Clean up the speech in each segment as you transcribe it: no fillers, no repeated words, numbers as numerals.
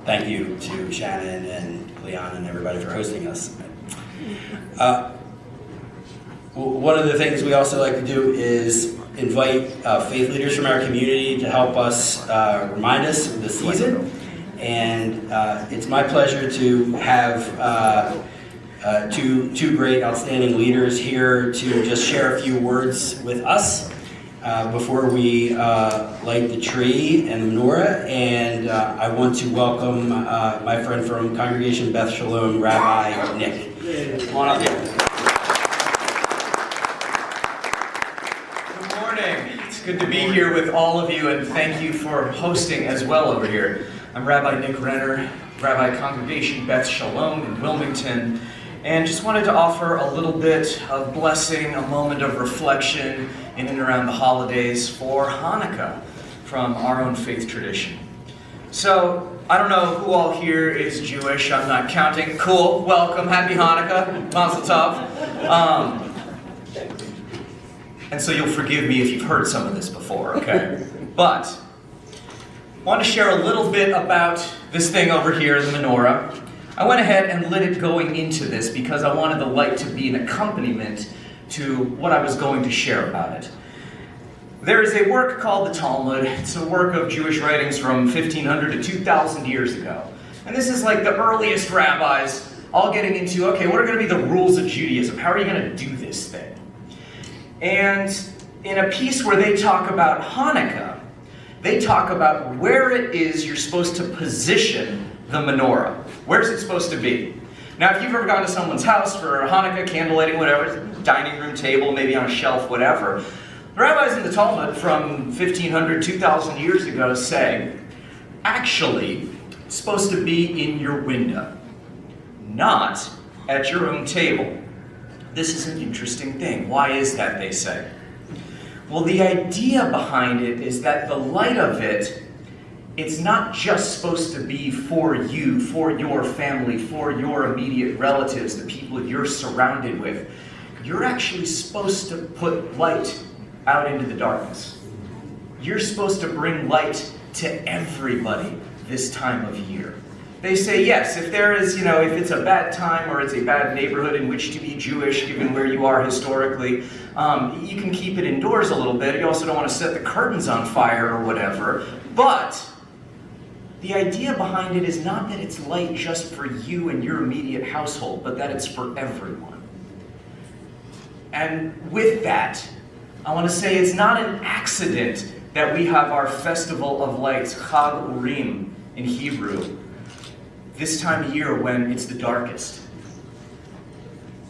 thank you to Shannon and Leon and everybody for hosting us. One of the things we also like to do is invite faith leaders from our community to help us remind us of the season. And it's my pleasure to have two great, outstanding leaders here to just share a few words with us before we light the tree and the menorah. And I want to welcome my friend from Congregation Beth Shalom, Rabbi Nick. Come on up here. Good morning. It's good to be here with all of you, and thank you for hosting as well over here. I'm Rabbi Nick Renner, Rabbi Congregation Beth Shalom in Wilmington, and just wanted to offer a little bit of blessing, a moment of reflection in and around the holidays for Hanukkah from our own faith tradition. So, I don't know who all here is Jewish, I'm not counting. Cool, welcome, happy Hanukkah, Mazel Tov. And so you'll forgive me if you've heard some of this before, okay? But I want to share a little bit about this thing over here, the menorah. I went ahead and lit it going into this because I wanted the light to be an accompaniment to what I was going to share about it. There is a work called the Talmud. It's a work of Jewish writings from 1500 to 2000 years ago. And this is like the earliest rabbis all getting into, okay, what are going to be the rules of Judaism? How are you going to do this thing? And in a piece where they talk about Hanukkah, they talk about where it is you're supposed to position the menorah. Where's it supposed to be? Now, if you've ever gone to someone's house for Hanukkah, candle lighting, whatever, dining room table, maybe on a shelf, whatever, the rabbis in the Talmud from 1500, 2000 years ago say, actually, it's supposed to be in your window, not at your own table. This is an interesting thing. Why is that, they say? Well, the idea behind it is that the light of it, it's not just supposed to be for you, for your family, for your immediate relatives, the people you're surrounded with. You're actually supposed to put light out into the darkness. You're supposed to bring light to everybody this time of year. They say, yes, if there is, if it's a bad time or it's a bad neighborhood in which to be Jewish, given where you are historically, you can keep it indoors a little bit. You also don't want to set the curtains on fire or whatever. But the idea behind it is not that it's light just for you and your immediate household, but that it's for everyone. And with that, I want to say it's not an accident that we have our festival of lights, Chag Urim in Hebrew, this time of year when it's the darkest.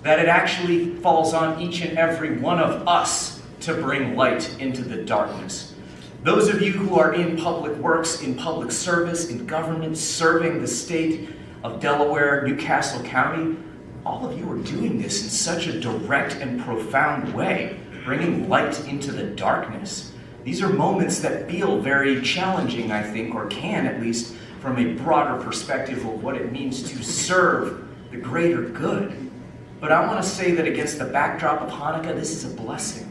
That it actually falls on each and every one of us to bring light into the darkness. Those of you who are in public works, in public service, in government, serving the state of Delaware, Newcastle County, all of you are doing this in such a direct and profound way, bringing light into the darkness. These are moments that feel very challenging, I think, or can at least, from a broader perspective of what it means to serve the greater good. But I want to say that against the backdrop of Hanukkah, this is a blessing.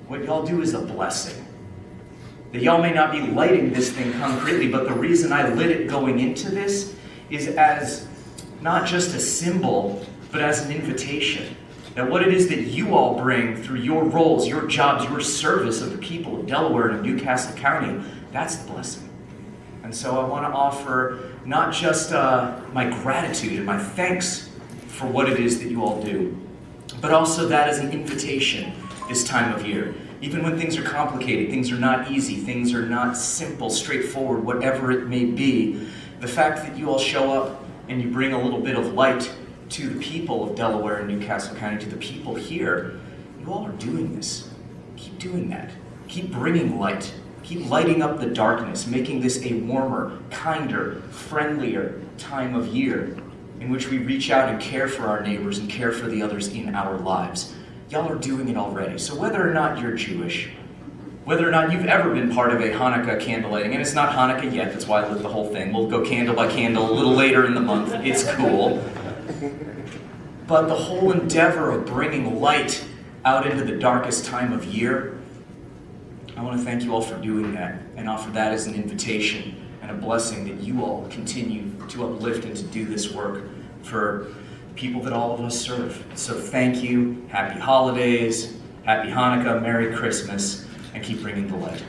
What y'all do is a blessing. That y'all may not be lighting this thing concretely, but the reason I lit it going into this is as not just a symbol, but as an invitation. That what it is that you all bring through your roles, your jobs, your service of the people of Delaware and of Newcastle County, that's the blessing. And so I want to offer not just my gratitude and my thanks for what it is that you all do, but also that as an invitation this time of year. Even when things are complicated, things are not easy, things are not simple, straightforward, whatever it may be, the fact that you all show up and you bring a little bit of light to the people of Delaware and Newcastle County, to the people here, you all are doing this. Keep doing that. Keep bringing light. Keep lighting up the darkness, making this a warmer, kinder, friendlier time of year in which we reach out and care for our neighbors and care for the others in our lives. Y'all are doing it already. So whether or not you're Jewish, whether or not you've ever been part of a Hanukkah candle lighting, and it's not Hanukkah yet, that's why I lit the whole thing. We'll go candle by candle a little later in the month. It's cool. But the whole endeavor of bringing light out into the darkest time of year, I want to thank you all for doing that and offer that as an invitation and a blessing that you all continue to uplift and to do this work for people that all of us serve. So thank you, happy holidays, happy Hanukkah, Merry Christmas, and keep bringing the light.